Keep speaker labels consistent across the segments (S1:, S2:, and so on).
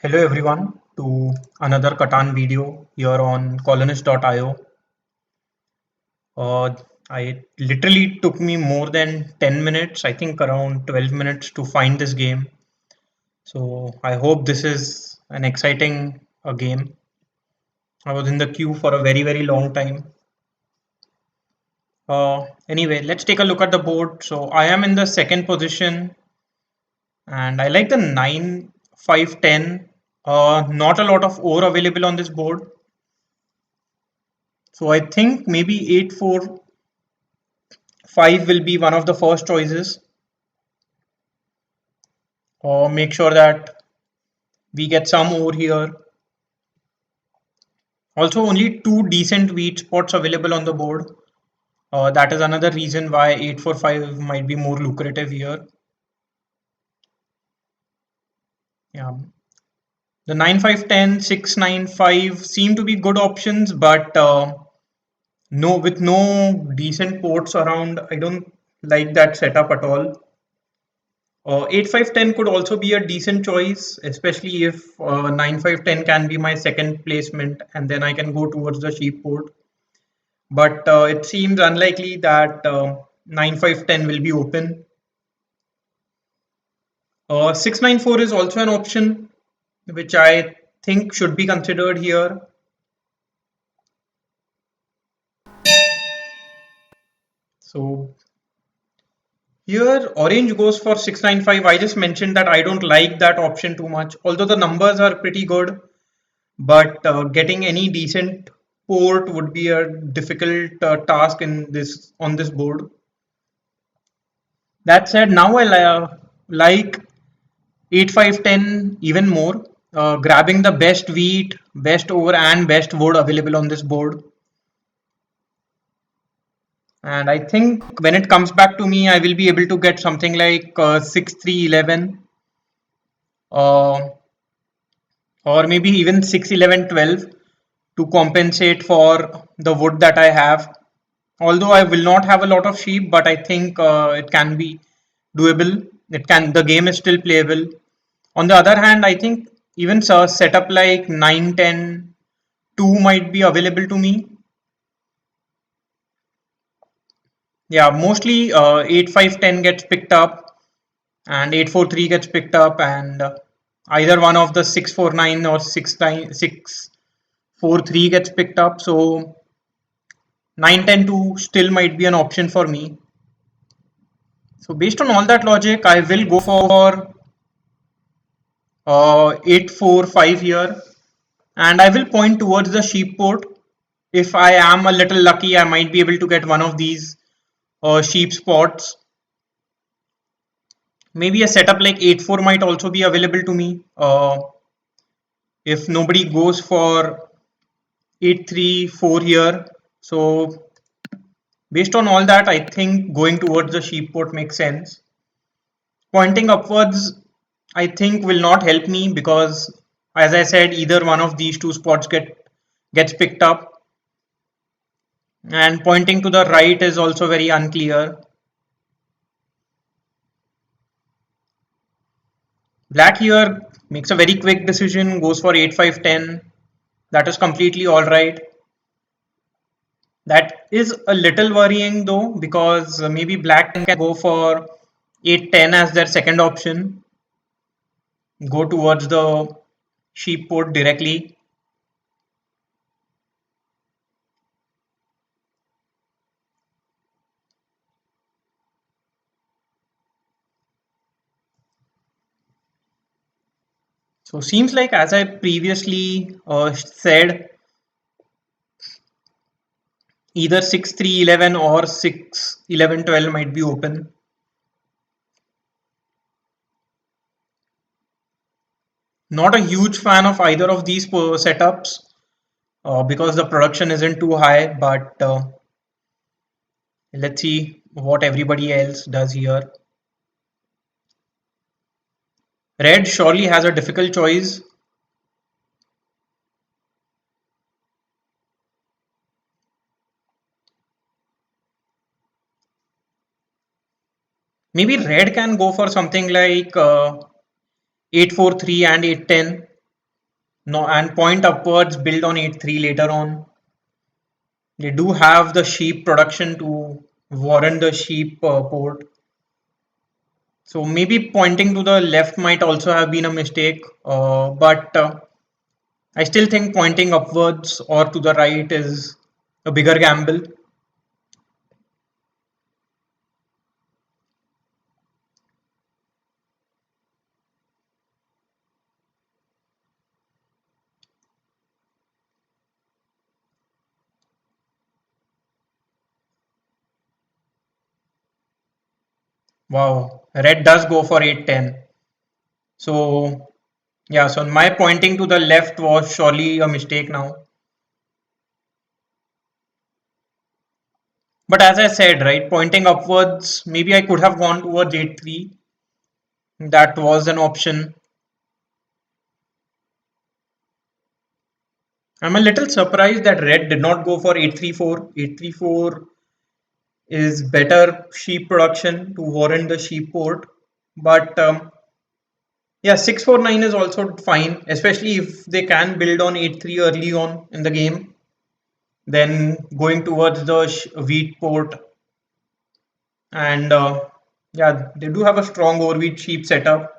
S1: Hello everyone to another Catan video here on colonist.io. Uh, I literally took me more than 10 minutes, I think around 12 minutes to find this game. So I hope this is an exciting game. I was in the queue for a very long time. Anyway, let's take a look at the board. So I am in the second position and I like the 9-5-10. Not a lot of ore available on this board. So I think maybe 8-4-5 will be one of the first choices. Or make sure that we get some ore here. Also, only two decent wheat spots available on the board. That is another reason why 8-4-5 might be more lucrative here. Yeah. The 9-5-10, 6-9-5 seem to be good options, but with no decent ports around, I don't like that setup at all. 8-5-10 could also be a decent choice, especially if 9-5-10 can be my second placement and then I can go towards the sheep port. But it seems unlikely that 9-5-10 will be open. 6-9-4 is also an option which I think should be considered here. So here orange goes for 6-9-5. I just mentioned that I don't like that option too much, although the numbers are pretty good. But getting any decent port would be a difficult task in this on this board. That said, now I like 8-5-10 even more, grabbing the best wheat, best ore, and best wood available on this board. And I think when it comes back to me, I will be able to get something like 6-3-11, uh, or maybe even 6-11-12 to compensate for the wood that I have. Although I will not have a lot of sheep, but I think it can be doable. The game is still playable. On the other hand, I think even setup like 9-10-2 might be available to me. Yeah, mostly 8-5-10 gets picked up and 8-4-3 gets picked up, and either one of the 6-4-9 or 6-4-3 gets picked up. So 9-10-2 still might be an option for me. So based on all that logic, I will go for 8-4-5 here, and I will point towards the sheep port. If I am a little lucky, I might be able to get one of these sheep spots. Maybe a setup like 8-4 might also be available to me. If nobody goes for 8-3-4 here. So based on all that, I think going towards the sheep port makes sense. Pointing upwards, I think will not help me because, as I said, either one of these two spots gets picked up, and pointing to the right is also very unclear. Black here makes a very quick decision, goes for 8-5-10. That is completely all right. That is a little worrying though, because maybe black can go for 8-10 as their second option, go towards the sheep port directly. So seems like, as I previously said, either 6-3-11 or 6-11-12 might be open. Not a huge fan of either of these setups because the production isn't too high, but let's see what everybody else does here. Red surely has a difficult choice. Maybe red can go for something like 8-4-3 and 8-10. No, and point upwards, build on 8-3 later on. They do have the sheep production to warrant the sheep port. So maybe pointing to the left might also have been a mistake, but I still think pointing upwards or to the right is a bigger gamble. Wow, red does go for 8-10. So yeah, so my pointing to the left was surely a mistake now. But as I said, right, pointing upwards, maybe I could have gone towards 8-3. That was an option. I'm a little surprised that red did not go for 8-3-4. 8-3-4 is better sheep production to warrant the sheep port. But yeah, 6-4-9 is also fine, especially if they can build on 8-3 early on in the game. Then going towards the wheat port, and yeah, they do have a strong overwheat sheep setup.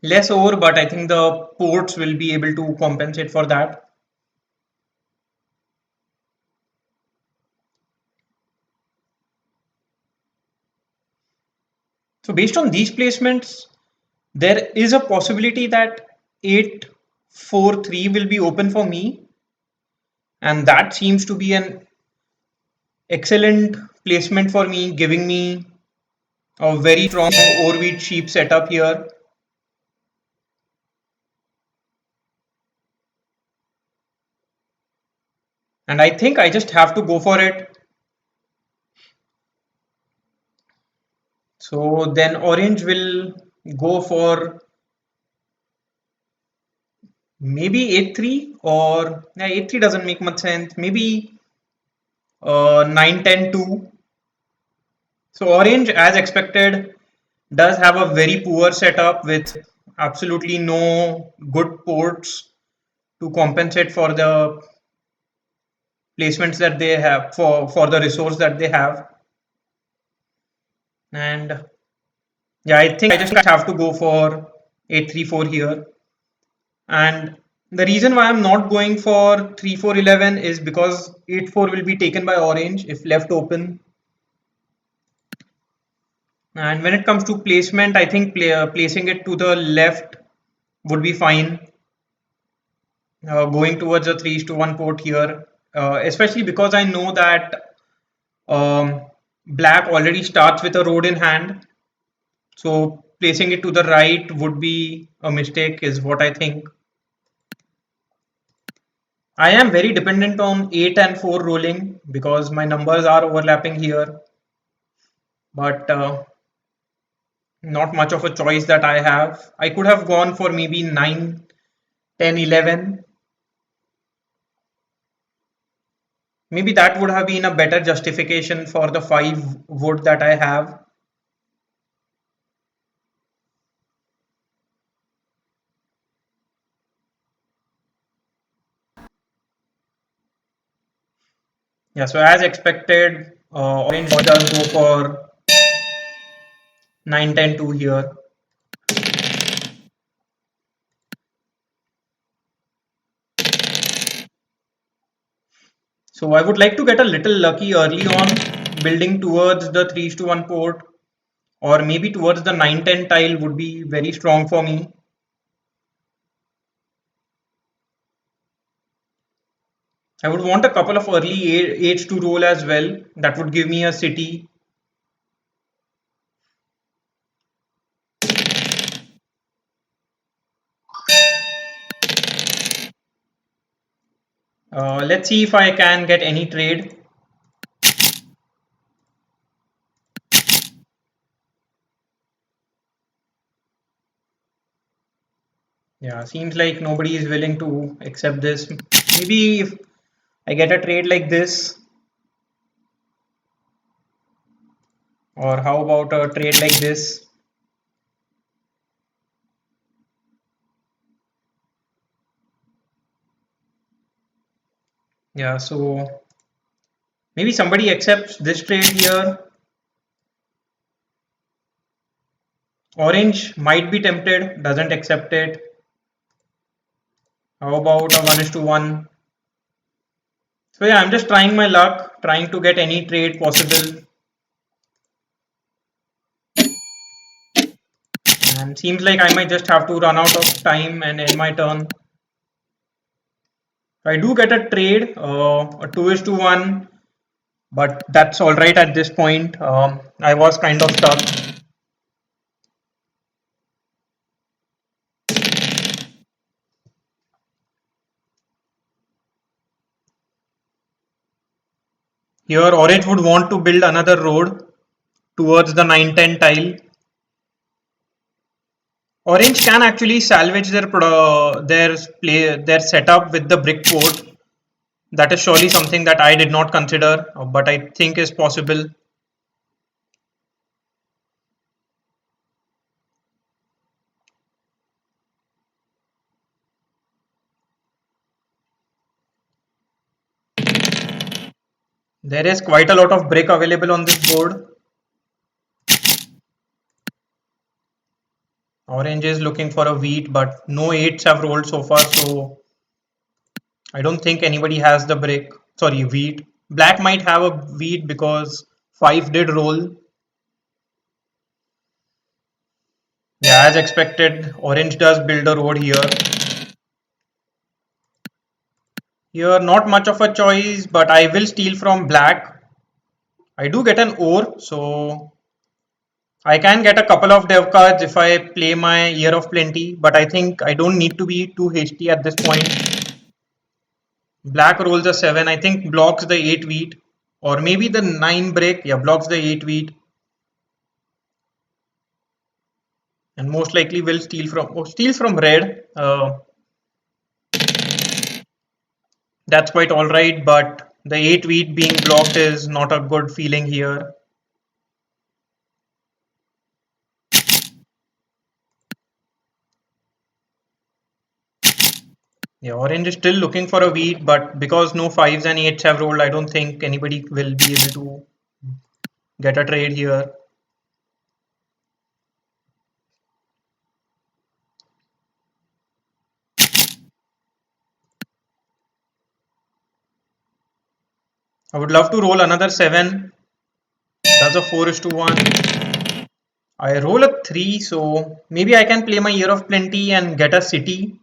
S1: Less over, but I think the ports will be able to compensate for that. So based on these placements, there is a possibility that 8-4-3 will be open for me, and that seems to be an excellent placement for me, giving me a very strong overwheat sheep setup here. And I think I just have to go for it. So then orange will go for maybe 8-3, or yeah, 8-3 doesn't make much sense. Maybe 9-10-2. So orange, as expected, does have a very poor setup with absolutely no good ports to compensate for the placements that they have, for the resource that they have. And yeah, I think I just have to go for 8-3-4 here. And the reason why I'm not going for 3-4-11 is because 8-4 will be taken by orange if left open. And when it comes to placement, I think placing it to the left would be fine. Going towards a 3-1 port here, especially because I know that black already starts with a road in hand. So placing it to the right would be a mistake, is what I think. I am very dependent on 8 and 4 rolling because my numbers are overlapping here, but not much of a choice that I have. I could have gone for maybe 9, 10, 11. Maybe that would have been a better justification for the 5 wood that I have. Yeah, so as expected, orange does go for 9-10-2 here. So I would like to get a little lucky early on, building towards the 3-1 port, or maybe towards the 9-10 tile would be very strong for me. I would want a couple of early 8s to roll as well. That would give me a city. Let's see if I can get any trade. Yeah, seems like nobody is willing to accept this. Maybe if I get a trade like this, or how about a trade like this? Yeah, so maybe somebody accepts this trade here. Orange might be tempted, doesn't accept it. How about a 1:1? So yeah, I'm just trying my luck, trying to get any trade possible. And seems like I might just have to run out of time and end my turn. I do get a trade, a 2:1, but that's all right at this point. I was kind of stuck. Here, Orange would want to build another road towards the 9-10 tile. Orange can actually salvage their setup with the brick fort. That is surely something that I did not consider, but I think is possible. There is quite a lot of brick available on this board. Orange is looking for a wheat, but no 8s have rolled so far, so I don't think anybody has the brick. Sorry, wheat. Black might have a wheat because 5 did roll. Yeah, as expected, Orange does build a road here. Here, not much of a choice, but I will steal from Black. I do get an ore, so I can get a couple of dev cards if I play my Year of Plenty, but I think I don't need to be too hasty at this point. Black rolls a 7, I think blocks the 8 wheat, or maybe the 9 break, yeah, blocks the 8 wheat, and most likely will steals from red. That's quite alright, but the 8 wheat being blocked is not a good feeling here. Yeah, Orange is still looking for a wheat, but because no 5s and 8s have rolled, I don't think anybody will be able to get a trade here. I would love to roll another 7. That's a 4:1. I roll a 3, so maybe I can play my Year of Plenty and get a city.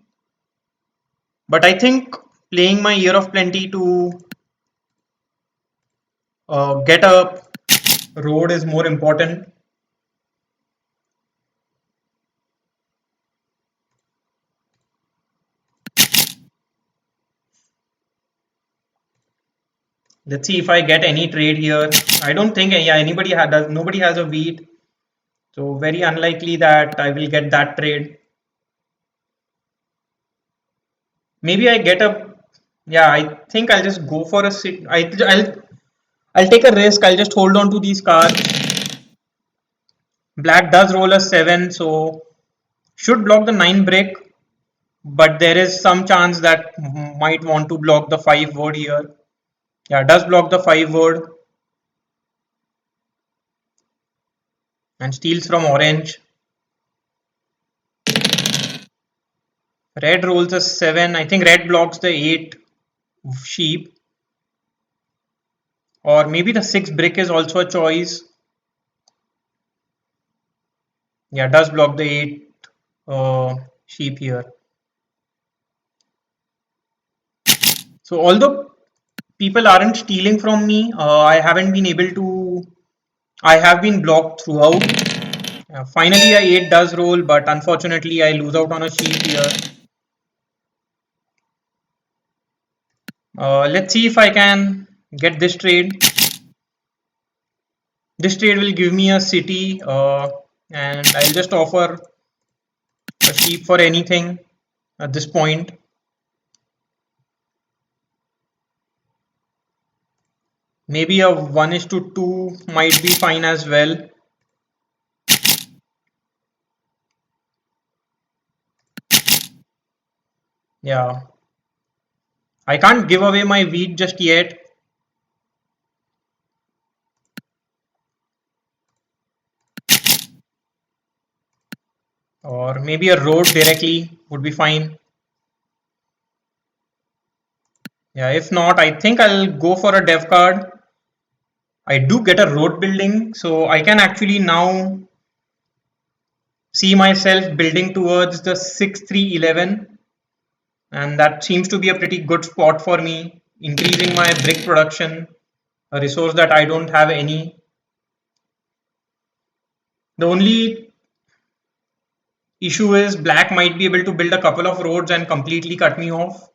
S1: But I think playing my Year of Plenty to get a road is more important. Let's see if I get any trade here. I don't think yeah, nobody has a wheat. So very unlikely that I will get that trade. Maybe I get a yeah, I think I'll just go for a sit. I'll take a risk. I'll just hold on to these cards. Black does roll a 7, so should block the 9 break, but there is some chance that might want to block the 5 word here. Yeah, does block the 5 word and steals from orange. Red rolls a 7. I think red blocks the 8 sheep, or maybe the 6 brick is also a choice. Yeah, does block the 8 sheep here. So although people aren't stealing from me, I haven't been able to. I have been blocked throughout. Finally, a 8 does roll, but unfortunately, I lose out on a sheep here. Let's see if I can get this trade. This trade will give me a city, and I'll just offer a sheep for anything at this point. Maybe a 1:2 might be fine as well. Yeah, I can't give away my wheat just yet. Or maybe a road directly would be fine. Yeah, if not, I think I'll go for a dev card. I do get a road building, so I can actually now see myself building towards the 6-3-11, and that seems to be a pretty good spot for me, increasing my brick production, a resource that I don't have any. The only issue is black might be able to build a couple of roads and completely cut me off.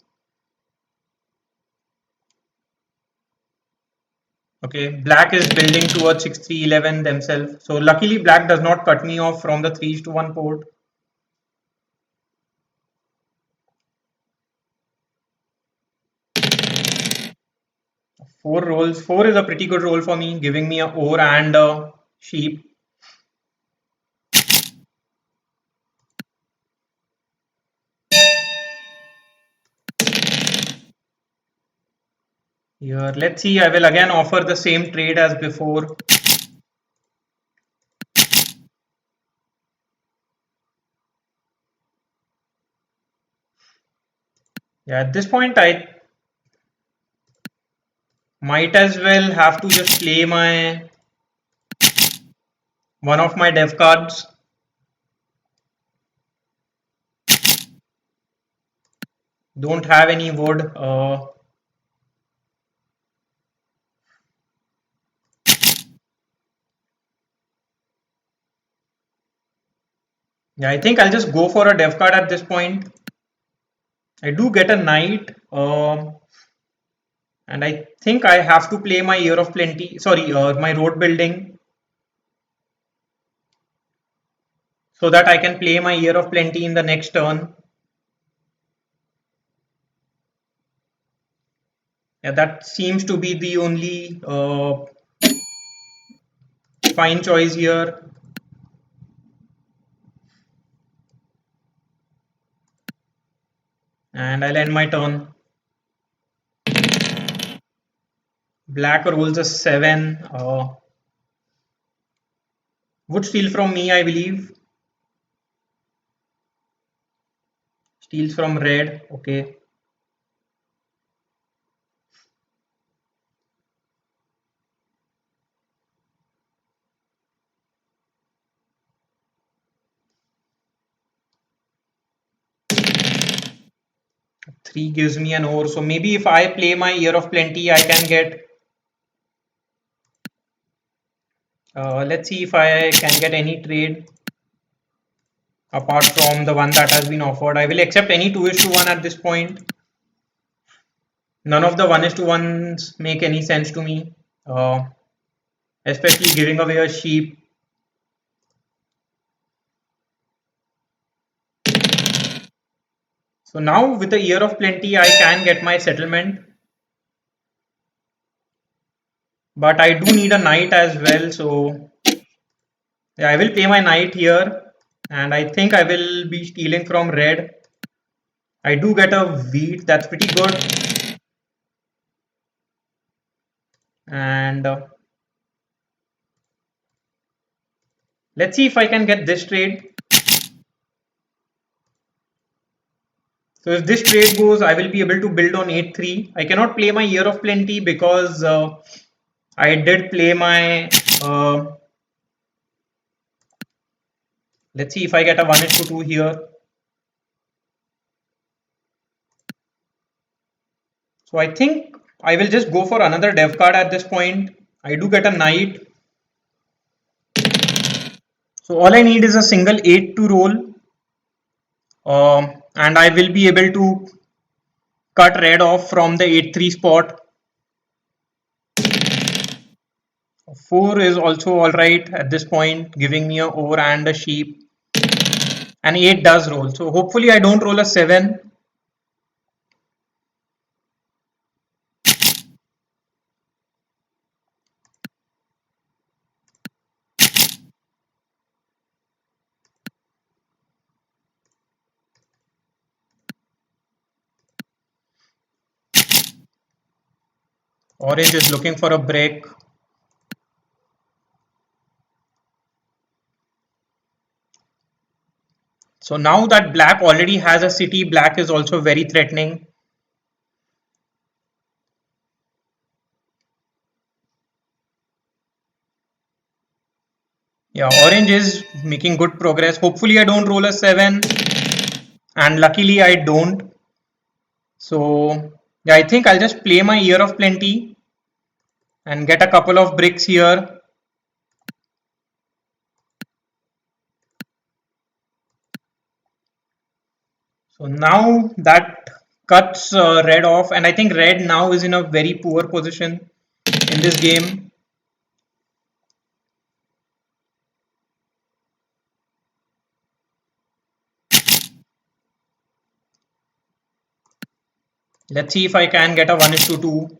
S1: Okay, black is building towards 6-3-11 themselves. So luckily black does not cut me off from the 3:1 port. Four rolls. Four is a pretty good roll for me, giving me a ore and a sheep. Here, let's see. I will again offer the same trade as before. Yeah, at this point, I might as well have to just play my one of my dev cards. Don't have any wood. Yeah, I think I'll just go for a dev card at this point. I do get a knight, and I think I have to play my Year of Plenty. Sorry, my road building, so that I can play my Year of Plenty in the next turn. Yeah, that seems to be the only fine choice here. And I'll end my turn. Black rolls a 7. Would steal from me, I believe. Steals from red. Okay. Three gives me an ore. So maybe if I play my Year of Plenty, I can get. Let's see if I can get any trade apart from the one that has been offered. I will accept any 2:1 at this point. None of the 1:1s make any sense to me, especially giving away a sheep. So now with a Year of Plenty, I can get my settlement. But I do need a knight as well. So yeah, I will play my knight here. And I think I will be stealing from red. I do get a wheat. That's pretty good. And let's see if I can get this trade. So if this trade goes, I will be able to build on 8-3. I cannot play my Year of Plenty because I did play my. Let's see if I get a 1:2 here. So I think I will just go for another dev card at this point. I do get a knight. So all I need is a single 8 to roll. And I will be able to cut red off from the 8-3 spot. 4 is also alright at this point, giving me a ore and a sheep. And 8 does roll. So hopefully I don't roll a 7. Orange is looking for a break. So now that black already has a city, black is also very threatening. Yeah, orange is making good progress. Hopefully I don't roll a 7, and luckily I don't. So yeah, I think I'll just play my Year of Plenty and get a couple of bricks here. So now that cuts red off, and I think red now is in a very poor position in this game. Let's see if I can get a 1:2.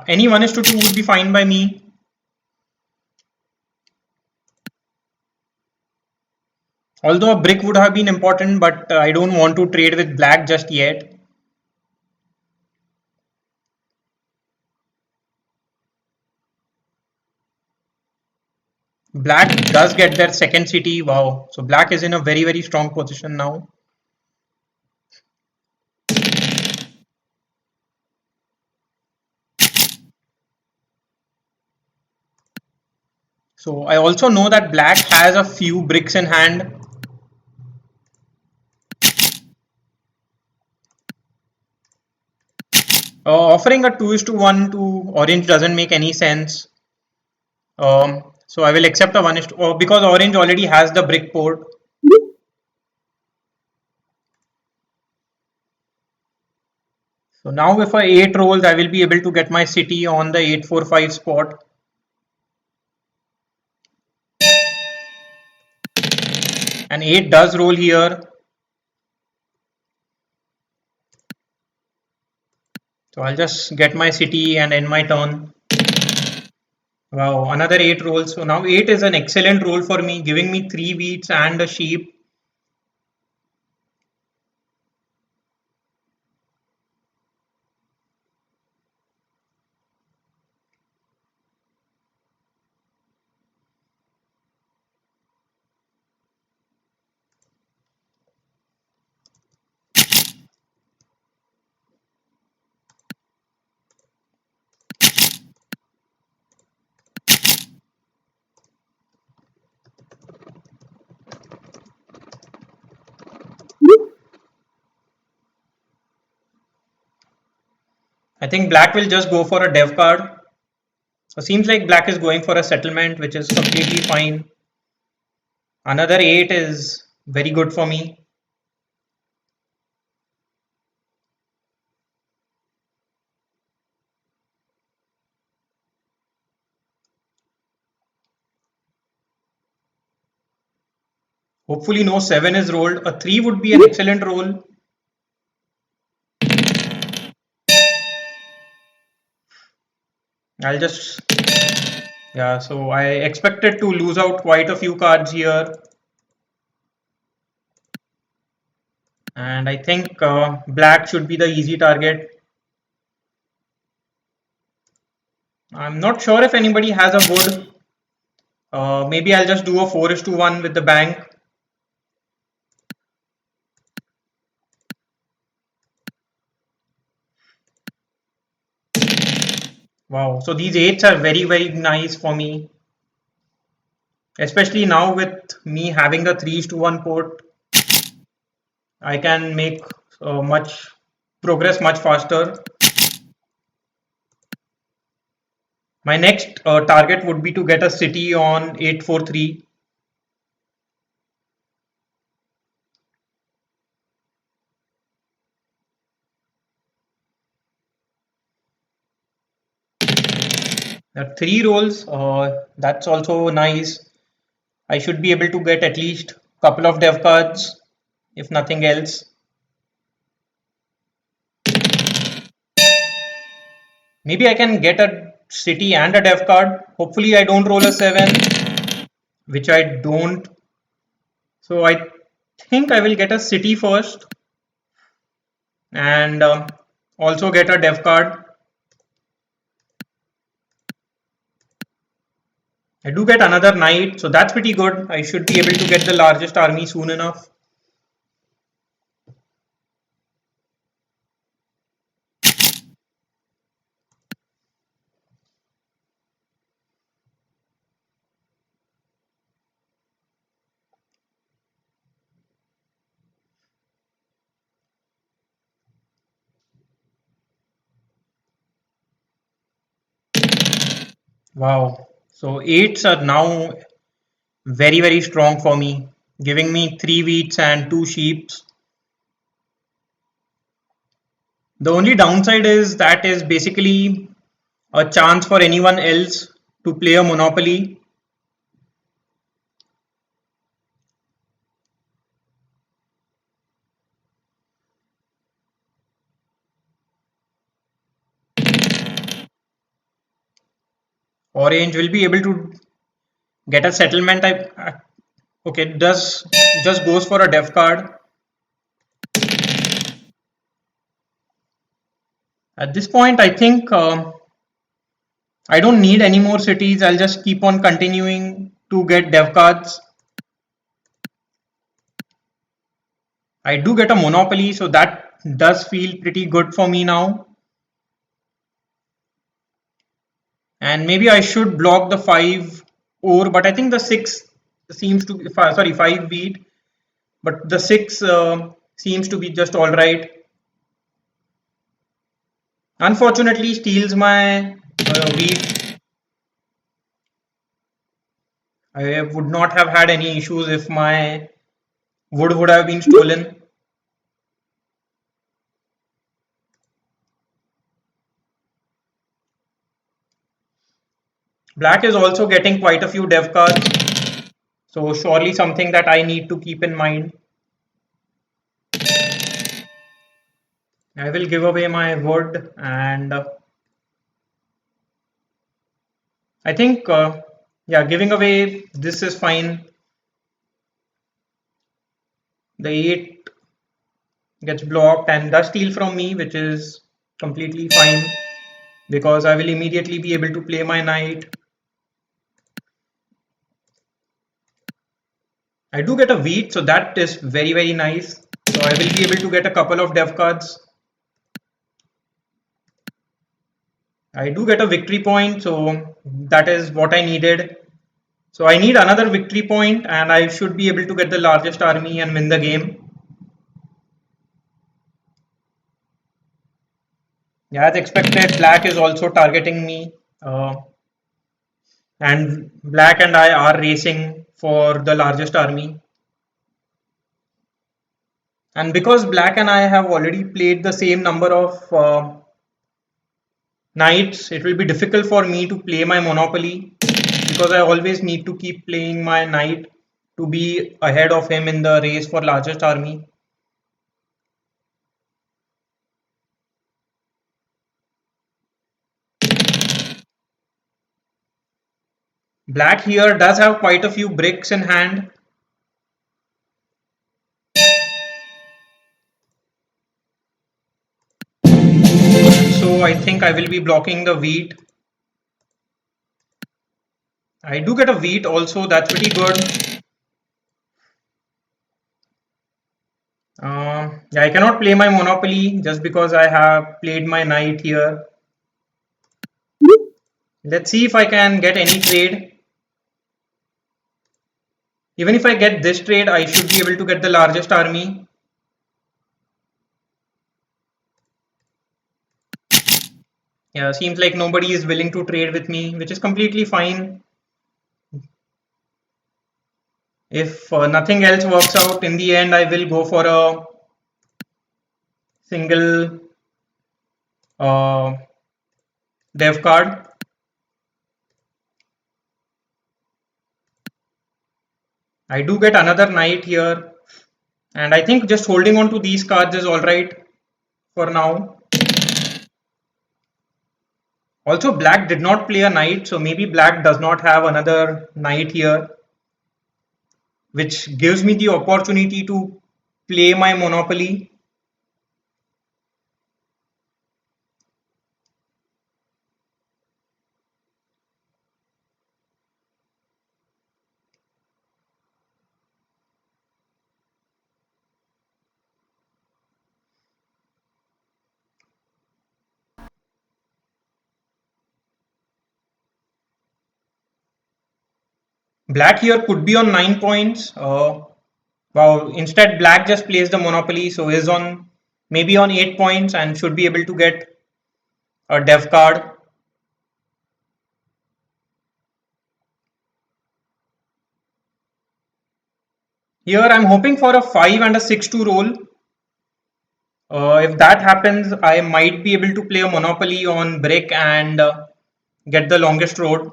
S1: Any 1:2 would be fine by me. Although a brick would have been important, but I don't want to trade with black just yet. Black does get their second city. Wow. So black is in a very, very strong position now. So I also know that black has a few bricks in hand. Offering a 2:1 to orange doesn't make any sense. So I will accept a 1:2 because orange already has the brick port. So now if I 8 rolls, I will be able to get my city on the 845 spot. And 8 does roll here. So I'll just get my city and end my turn. Wow, another 8 rolls. So now 8 is an excellent roll for me, giving me 3 wheats and a sheep. I think black will just go for a dev card. So seems like black is going for a settlement, which is completely fine. Another 8 is very good for me. Hopefully no 7 is rolled. A 3 would be an excellent roll. I'll just, yeah, so I expected to lose out quite a few cards here. And I think black should be the easy target. I'm not sure if anybody has a wood. Maybe I'll just do a 4:1 with the bank. Wow, so these 8s are very, very nice for me. Especially now with me having the 3:1 port, I can make much progress much faster. My next target would be to get a city on 843. There are 3 rolls. That's also nice. I should be able to get at least a couple of dev cards, if nothing else. Maybe I can get a city and a dev card. Hopefully I don't roll a 7, which I don't. So I think I will get a city first and also get a dev card. I do get another knight, so that's pretty good. I should be able to get the largest army soon enough. Wow. So 8s are now very strong for me, giving me 3 wheats and 2 sheeps. The only downside is that is basically a chance for anyone else to play a monopoly. Orange will be able to get a settlement. Okay, does just goes for a dev card. At this point, I think I don't need any more cities. I'll just keep on continuing to get dev cards. I do get a monopoly, so that does feel pretty good for me now. And maybe I should block the 5 ore, but I think the 6 seems to be, sorry, 5 wheat, but the 6 seems to be just all right. Unfortunately, steals my wheat. I would not have had any issues if my wood would have been stolen. Black is also getting quite a few dev cards, so surely something that I need to keep in mind. I will give away my wood, and I think, yeah, giving away this is fine. The 8 gets blocked and does steal from me, which is completely fine because I will immediately be able to play my knight. I do get a wheat, so that is very nice. So I will be able to get a couple of dev cards. I do get a victory point, so that is what I needed. So I need another victory point and I should be able to get the largest army and win the game. Yeah, as expected, black is also targeting me. And black and I are racing for the largest army. And because black and I have already played the same number of knights, it will be difficult for me to play my monopoly because I always need to keep playing my knight to be ahead of him in the race for largest army. Black here does have quite a few bricks in hand. So I think I will be blocking the wheat. I do get a wheat also, that's pretty good. Yeah, I cannot play my monopoly just because I have played my knight here. Let's see if I can get any trade. Even if I get this trade, I should be able to get the largest army. Yeah, seems like nobody is willing to trade with me, which is completely fine. If nothing else works out, in the end, I will go for a single dev card. I do get another knight here, and I think just holding on to these cards is alright for now. Also, black did not play a knight, so maybe black does not have another knight here, which gives me the opportunity to play my monopoly. Black here could be on 9 points. Wow, instead black just plays the monopoly, so is on maybe on 8 points and should be able to get a dev card. Here I'm hoping for a 5 and a 6 to roll. If that happens, I might be able to play a monopoly on brick and get the longest road.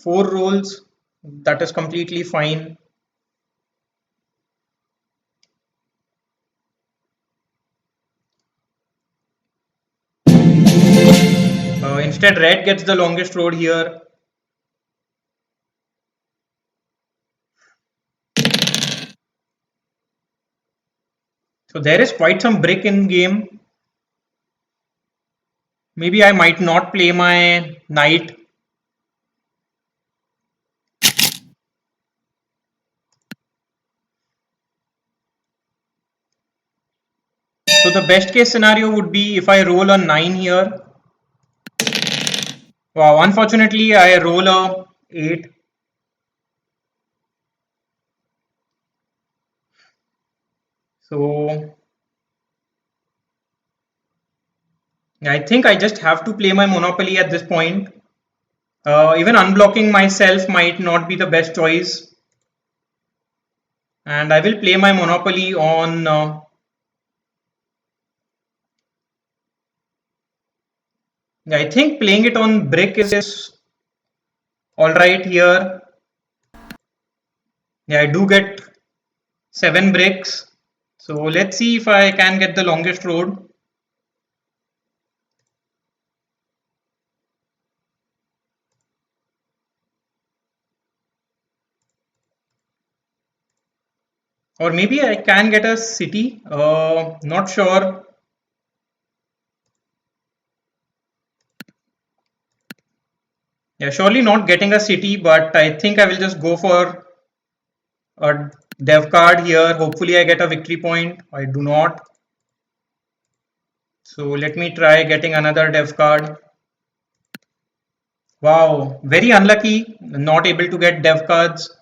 S1: 4 rolls, that is completely fine. Instead red gets the longest road here. So there is quite some brick in game. Maybe I might not play my knight. So the best case scenario would be if I roll a 9 here. Wow, unfortunately I roll a 8. So I think I just have to play my monopoly at this point. Even unblocking myself might not be the best choice. And I will play my monopoly on I think playing it on brick is alright here. Yeah, I do get 7 bricks. So let's see if I can get the longest road. Or maybe I can get a city. Not sure. Yeah, surely not getting a city, but I think I will just go for a dev card here. Hopefully I get a victory point. I do not. So let me try getting another dev card. Wow, very unlucky. Not able to get dev cards.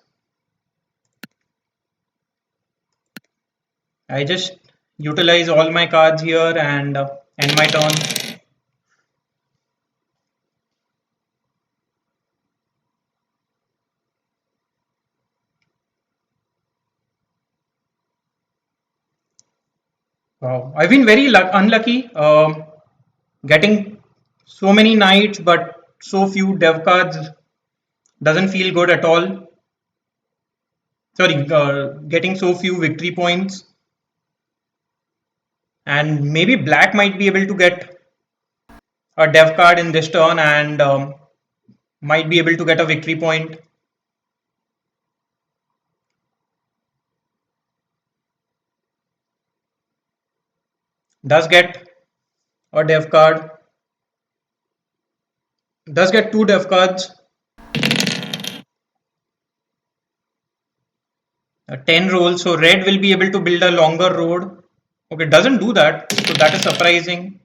S1: I just utilize all my cards here and end my turn. Wow, I've been very unlucky getting so many knights but so few dev cards doesn't feel good at all. Sorry, getting so few victory points. And maybe black might be able to get a dev card in this turn and might be able to get a victory point. Does get a dev card. Does get 2 dev cards. 10 rolls, so red will be able to build a longer road. Okay, doesn't do that, so that is surprising.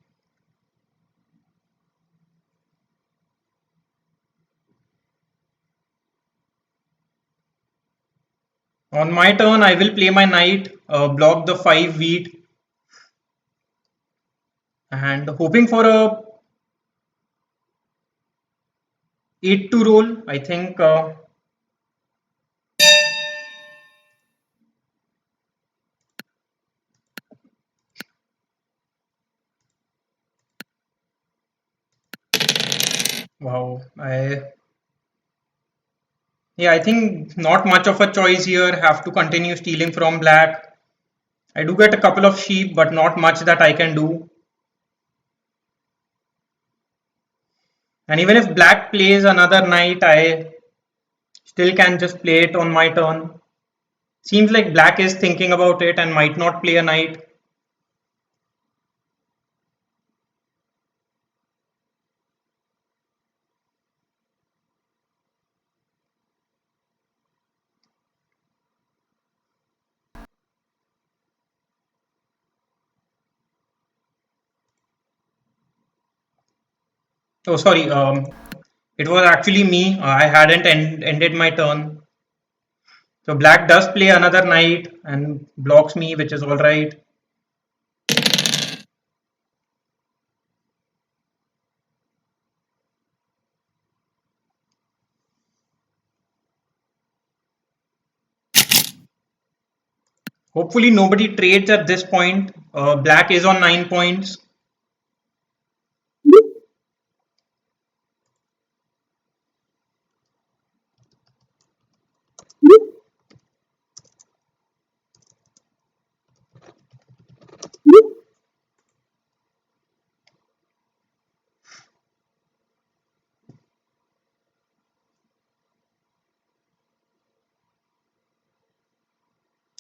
S1: On my turn, I will play my knight, block the 5 wheat, and hoping for a 8 to roll. I think wow, I think not much of a choice here. Have to continue stealing from black. I do get a couple of sheep, but not much that I can do. And even if black plays another knight, I still can just play it on my turn. Seems like black is thinking about it and might not play a knight. Oh, sorry. It was actually me. I hadn't ended my turn. So black does play another knight and blocks me, which is all right. Hopefully nobody trades at this point. Black is on 9 points.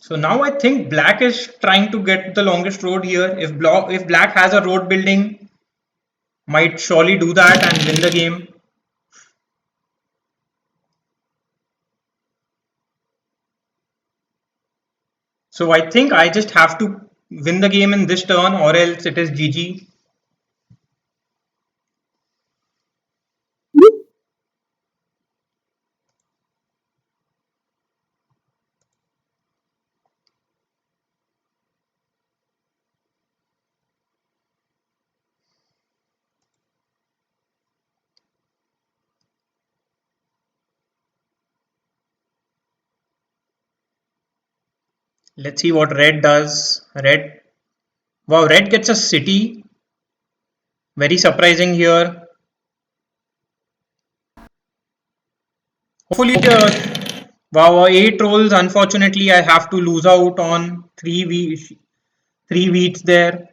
S1: So now I think black is trying to get the longest road here. If black has a road building, might surely do that and win the game. So I think I just have to win the game in this turn or else it is GG. Let's see what red does. Wow, red gets a city. Very surprising here. Hopefully, wow, 8 rolls. Unfortunately, I have to lose out on 3 wheats there.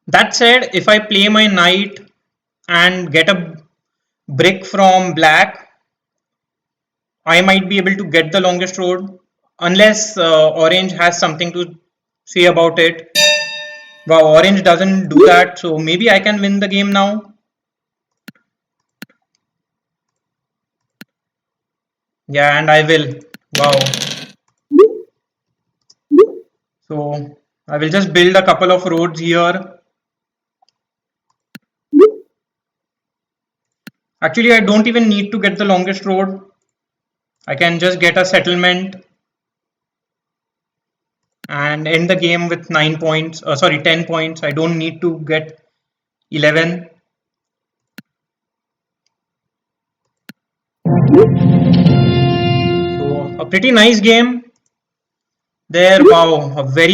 S1: That said, if I play my knight and get a brick from black, I might be able to get the longest road. Unless orange has something to say about it. Wow, orange doesn't do that, so maybe I can win the game now. Yeah, and I will. Wow. So I will just build a couple of roads here. Actually, I don't even need to get the longest road. I can just get a settlement and end the game with 9 points. Sorry, 10 points. I don't need to get 11. So a pretty nice game there. Wow, a very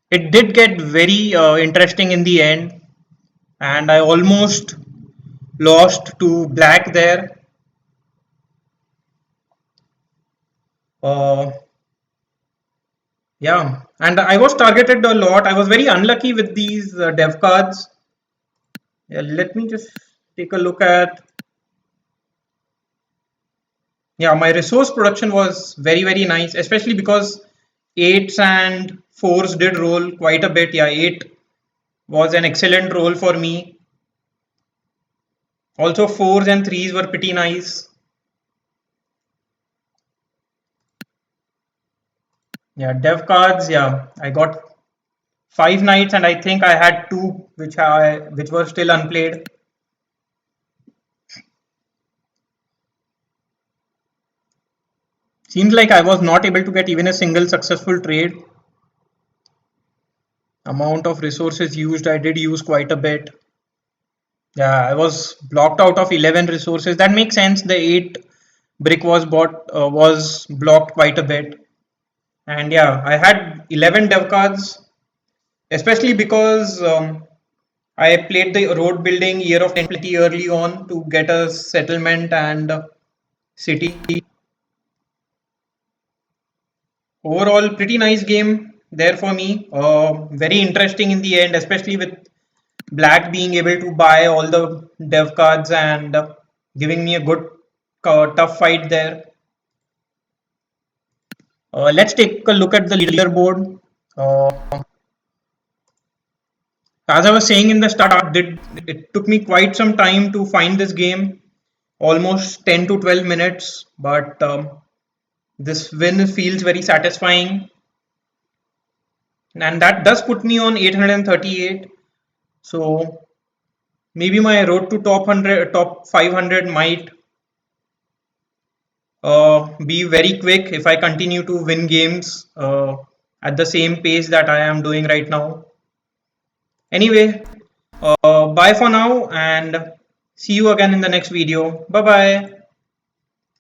S1: it did get very interesting in the end, and I almost lost to black there. Uh, yeah, and I was targeted a lot. I was very unlucky with these dev cards. Yeah, let me just take a look at. Yeah, my resource production was very nice, especially because eights and fours did roll quite a bit. Yeah, eight was an excellent roll for me. Also, fours and threes were pretty nice. Yeah, dev cards. Yeah, I got 5 knights, and I think I had two which were still unplayed. Seems like I was not able to get even a single successful trade. Amount of resources used, I did use quite a bit. Yeah, I was blocked out of 11 resources. That makes sense. The 8 brick was blocked quite a bit. And yeah, I had 11 dev cards, especially because I played the road building year of plenty early on to get a settlement and city. Overall, pretty nice game. there for me. Very interesting in the end, especially with Black being able to buy all the dev cards and giving me a good tough fight there. Let's take a look at the leaderboard. Uh, as I was saying in the start, it took me quite some time to find this game, almost 10 to 12 minutes, but this win feels very satisfying, and that does put me on 838. So maybe my road to top 100, top 500 might be very quick if I continue to win games at the same pace that I am doing right now. Anyway, bye for now and see you again in the next video. Bye bye.